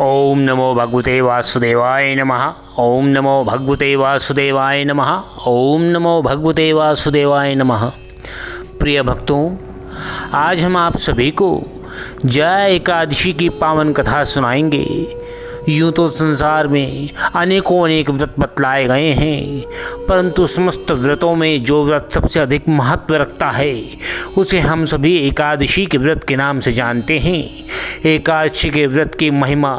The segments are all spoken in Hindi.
ओम नमो भगवते वासुदेवाय नमः। ओम नमो भगवते वासुदेवाय नमः। ओम नमो भगवते वासुदेवाय नमः। प्रिय भक्तों, आज हम आप सभी को जया एकादशी की पावन कथा सुनाएंगे। यूँ तो संसार में अनेक व्रत बतलाए गए हैं, परंतु समस्त व्रतों में जो व्रत सबसे अधिक महत्व रखता है उसे हम सभी एकादशी के व्रत के नाम से जानते हैं। एकादशी के व्रत की महिमा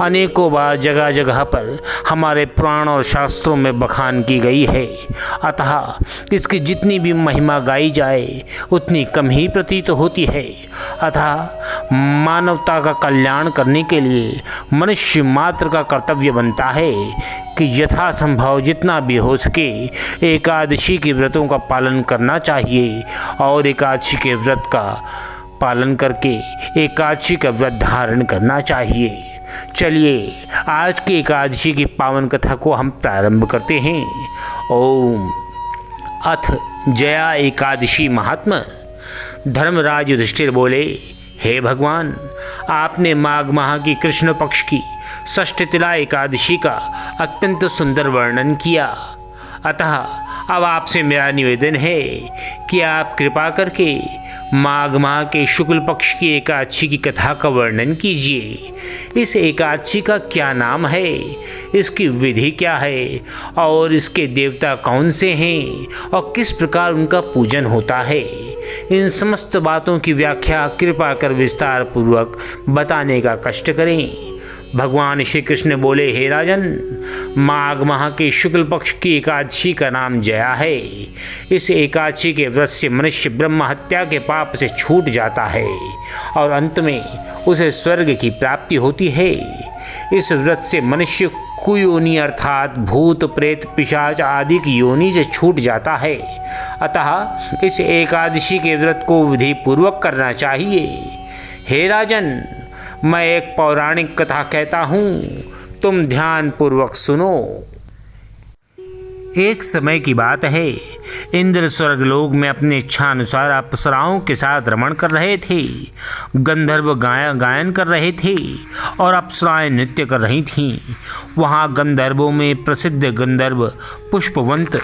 अनेकों बार जगह जगह पर हमारे पुराण और शास्त्रों में बखान की गई है, अतः इसकी जितनी भी महिमा गाई जाए उतनी कम ही प्रतीत होती है। अतः मानवता का कल्याण करने के लिए मनुष्य मात्र का कर्तव्य बनता है कि यथासंभव जितना भी हो सके एकादशी के व्रतों का पालन करना चाहिए और एकादशी के व्रत का पालन करके एकादशी का व्रत धारण करना चाहिए। चलिए आज की एकादशी की पावन कथा को हम प्रारंभ करते हैं। ओम अथ जया एकादशी महात्मा। धर्मराज युधिष्ठिर बोले, हे भगवान, आपने माघ माह की कृष्ण पक्ष की षष्ठी तिला एकादशी का अत्यंत सुंदर वर्णन किया, अतः अब आपसे मेरा निवेदन है कि आप कृपा करके माघ माह के शुक्ल पक्ष की एकादशी की कथा का वर्णन कीजिए। इस एकादशी का क्या नाम है, इसकी विधि क्या है और इसके देवता कौन से हैं और किस प्रकार उनका पूजन होता है। इन समस्त बातों की व्याख्या कृपा कर विस्तार पूर्वक बताने का कष्ट करें। भगवान श्री कृष्ण बोले, हे राजन, माघ माह के शुक्ल पक्ष की एकादशी का नाम जया है। इस एकादशी के व्रत से मनुष्य ब्रह्म हत्या के पाप से छूट जाता है और अंत में उसे स्वर्ग की प्राप्ति होती है। इस व्रत से मनुष्य कुयोनि अर्थात भूत प्रेत पिशाच आदि की योनि से छूट जाता है, अतः इस एकादशी के व्रत को विधि पूर्वक करना चाहिए। हे राजन, मैं एक पौराणिक कथा कहता हूँ, तुम ध्यान पूर्वक सुनो। एक समय की बात है, इंद्र स्वर्गलोक में अपने इच्छानुसार अप्सराओं के साथ रमण कर रहे थे। गंधर्व गायन कर रहे थे और अप्सराएं नृत्य कर रही थीं। वहाँ गंधर्वों में प्रसिद्ध गंधर्व पुष्पवंत,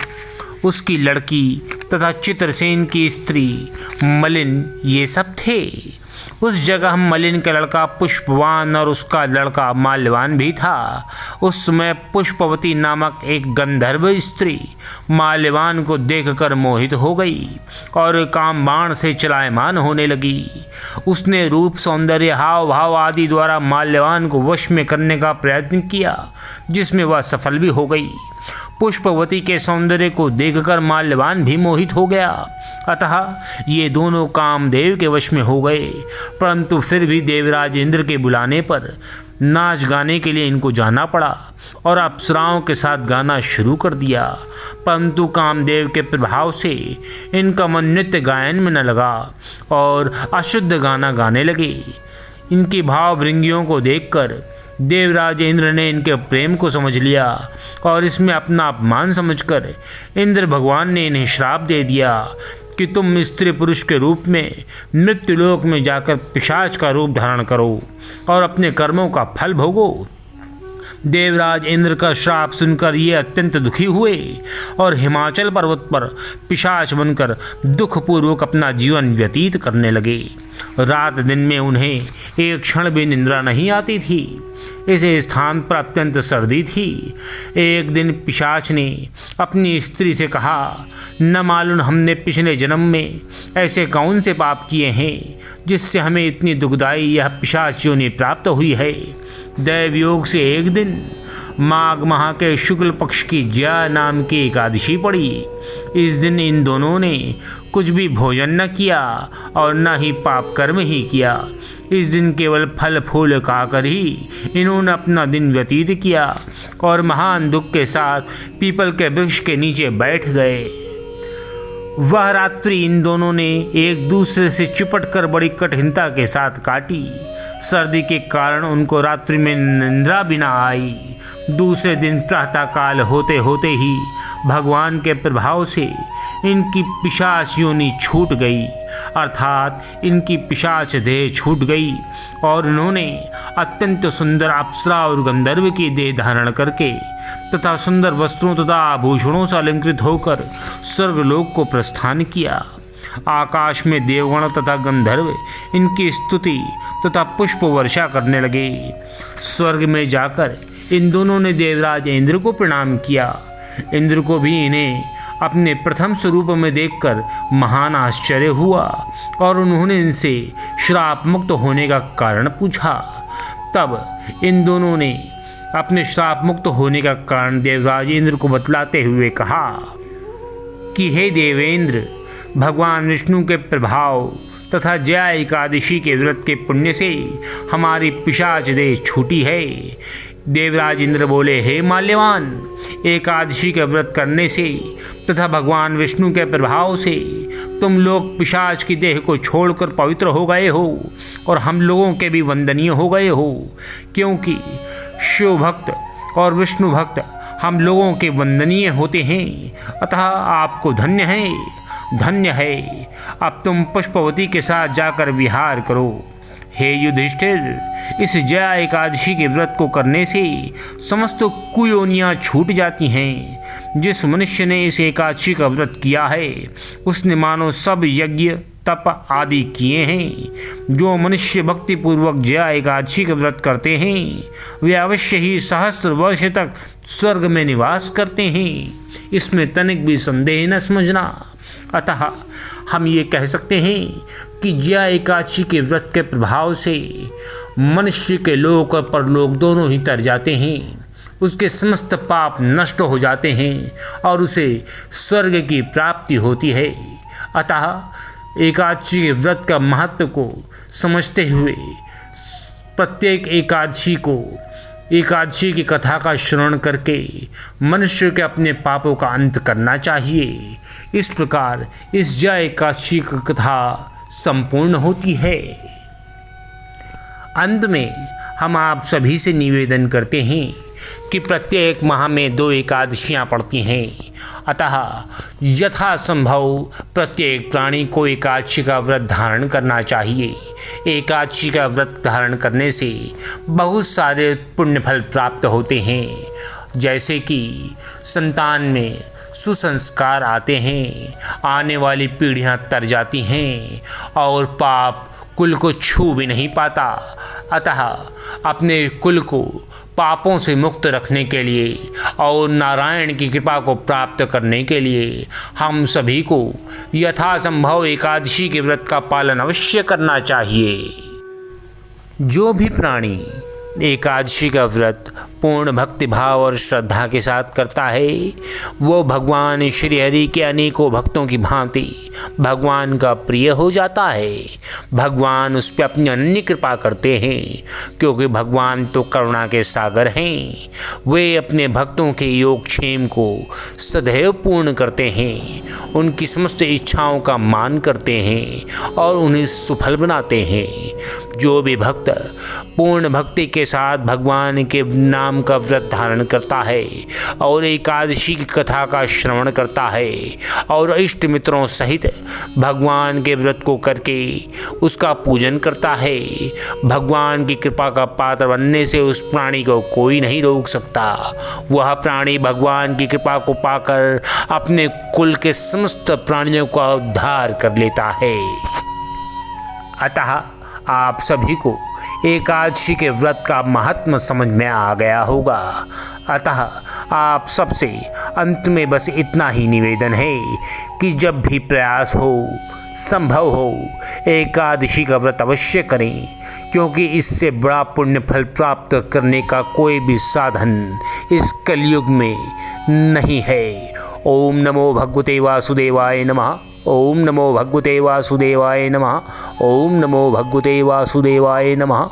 उसकी लड़की तथा चित्रसेन की स्त्री मलिन ये सब थे। उस जगह मलिन का लड़का पुष्पवान और उसका लड़का माल्यवान भी था। उस समय पुष्पवती नामक एक गंधर्व स्त्री माल्यवान को देखकर मोहित हो गई और काम बाण से चलायमान होने लगी। उसने रूप सौंदर्य हाव भाव आदि द्वारा माल्यवान को वश में करने का प्रयत्न किया, जिसमें वह सफल भी हो गई। पुष्पवती के सौंदर्य को देखकर माल्यवान भी मोहित हो गया, अतः ये दोनों कामदेव के वश में हो गए। परंतु फिर भी देवराज इंद्र के बुलाने पर नाच गाने के लिए इनको जाना पड़ा और अप्सराओं के साथ गाना शुरू कर दिया। परंतु कामदेव के प्रभाव से इनका मन नृत्य गायन में न लगा और अशुद्ध गाना गाने लगे। इनकी भाव भृंगियों को देखकर देवराज इंद्र ने इनके प्रेम को समझ लिया और इसमें अपना अपमान समझकर इंद्र भगवान ने इन्हें श्राप दे दिया कि तुम स्त्री पुरुष के रूप में मृत्युलोक में जाकर पिशाच का रूप धारण करो और अपने कर्मों का फल भोगो। देवराज इंद्र का श्राप सुनकर ये अत्यंत दुखी हुए और हिमाचल पर्वत पर पिशाच बनकर दुखपूर्वक अपना जीवन व्यतीत करने लगे। रात दिन में उन्हें एक क्षण भी निद्रा नहीं आती थी। इस स्थान पर अत्यंत सर्दी थी। एक दिन पिशाच ने अपनी स्त्री से कहा, न मालूम हमने पिछले जन्म में ऐसे कौन से पाप किए हैं जिससे हमें इतनी दुखदायी यह पिशाच योनि प्राप्त हुई है। दैव योग से एक दिन माघ माह के शुक्ल पक्ष की जया नाम की एकादशी पड़ी। इस दिन इन दोनों ने कुछ भी भोजन न किया और न ही पाप कर्म ही किया। इस दिन केवल फल फूल खाकर ही इन्होंने अपना दिन व्यतीत किया और महान दुख के साथ पीपल के वृक्ष के नीचे बैठ गए। वह रात्रि इन दोनों ने एक दूसरे से चिपट कर बड़ी कठिनता के साथ काटी। सर्दी के कारण उनको रात्रि में निद्रा भी न आई। दूसरे दिन प्रातःकाल होते होते ही भगवान के प्रभाव से इनकी पिशाच योनि छूट गई। अर्थात इनकी पिशाच देह छूट गई और इन्होंने अत्यंत सुंदर अप्सरा और गंधर्व की देह धारण करके तथा सुंदर वस्त्रों तथा आभूषणों से अलंकृत होकर स्वर्गलोक को प्रस्थान किया। आकाश में देवगण तथा गंधर्व इनकी स्तुति तथा पुष्प वर्षा करने लगे। स्वर्ग में जाकर इन दोनों ने देवराज इंद्र को प्रणाम किया। इंद्र को भी इन्हें अपने प्रथम स्वरूप में देखकर महान आश्चर्य हुआ और उन्होंने इनसे श्राप मुक्त होने का कारण पूछा। तब इन दोनों ने अपने श्राप मुक्त होने का कारण देवराज इंद्र को बतलाते हुए कहा कि हे देवेंद्र, भगवान विष्णु के प्रभाव तथा जया एकादशी के व्रत के पुण्य से हमारी पिशाच देह छूटी है। देवराज इंद्र बोले, हे माल्यवान, एकादशी का व्रत करने से तथा भगवान विष्णु के प्रभाव से तुम लोग पिशाच की देह को छोड़कर पवित्र हो गए हो और हम लोगों के भी वंदनीय हो गए हो, क्योंकि शिव भक्त और विष्णु भक्त हम लोगों के वंदनीय होते हैं। अतः आपको धन्य है। अब तुम पुष्पवती के साथ जाकर विहार करो। हे युधिष्ठिर, इस जया एकादशी के व्रत को करने से समस्त कुयोनियाँ छूट जाती हैं। जिस मनुष्य ने इस एकादशी का व्रत किया है उसने मानो सब यज्ञ तप आदि किए हैं। जो मनुष्य भक्ति पूर्वक जया एकादशी का व्रत करते हैं वे अवश्य ही सहस्त्र वर्ष तक स्वर्ग में निवास करते हैं। इसमें तनिक भी संदेह न समझना। अतः हम ये कह सकते हैं कि जया एकादशी के व्रत के प्रभाव से मनुष्य के लोक और परलोक दोनों ही तर जाते हैं। उसके समस्त पाप नष्ट हो जाते हैं और उसे स्वर्ग की प्राप्ति होती है। अतः एकादशी के व्रत का महत्व को समझते हुए प्रत्येक एकादशी की कथा का श्रवण करके मनुष्य के अपने पापों का अंत करना चाहिए। इस प्रकार इस जया एकादशी की कथा संपूर्ण होती है। अंत में हम आप सभी से निवेदन करते हैं कि प्रत्येक माह में 2 एकादशियाँ पड़ती हैं। अतः यथासंभव प्रत्येक प्राणी को एकादशी का व्रत धारण करना चाहिए। एकादशी का व्रत धारण करने से बहुत सारे पुण्यफल प्राप्त होते हैं, जैसे कि संतान में सुसंस्कार आते हैं, आने वाली पीढ़ियां तर जाती हैं और पाप कुल को छू भी नहीं पाता। अतः अपने कुल को पापों से मुक्त रखने के लिए और नारायण की कृपा को प्राप्त करने के लिए हम सभी को यथासंभव एकादशी के व्रत का पालन अवश्य करना चाहिए। जो भी प्राणी एकादशी का व्रत पूर्ण भक्ति भाव और श्रद्धा के साथ करता है वो भगवान श्री हरि के अनेकों भक्तों की भांति भगवान का प्रिय हो जाता है। भगवान उस पर अपनी अनन्य कृपा करते हैं, क्योंकि भगवान तो करुणा के सागर हैं। वे अपने भक्तों के योगक्षेम को सदैव पूर्ण करते हैं, उनकी समस्त इच्छाओं का मान करते हैं और उन्हें सुफल बनाते हैं। जो भी भक्त पूर्ण भक्ति के साथ भगवान के नाम का व्रत धारण करता है और एकादशी की कथा का श्रवण करता है और इष्ट मित्रों सहित भगवान के व्रत को करके उसका पूजन करता है, भगवान की कृपा का पात्र बनने से उस प्राणी को कोई नहीं रोक सकता। वह प्राणी भगवान की कृपा को पाकर अपने कुल के समस्त प्राणियों का उद्धार कर लेता है। अतः आप सभी को एकादशी के व्रत का महत्व समझ में आ गया होगा। अतः आप सबसे अंत में बस इतना ही निवेदन है कि जब भी प्रयास हो, संभव हो, एकादशी का व्रत अवश्य करें, क्योंकि इससे बड़ा पुण्य फल प्राप्त करने का कोई भी साधन इस कलयुग में नहीं है। ओम नमो भगवते वासुदेवाय नमः। ओम नमो भगवते वासुदेवाय नमः। ओम नमो भगवते वासुदेवाय नमः।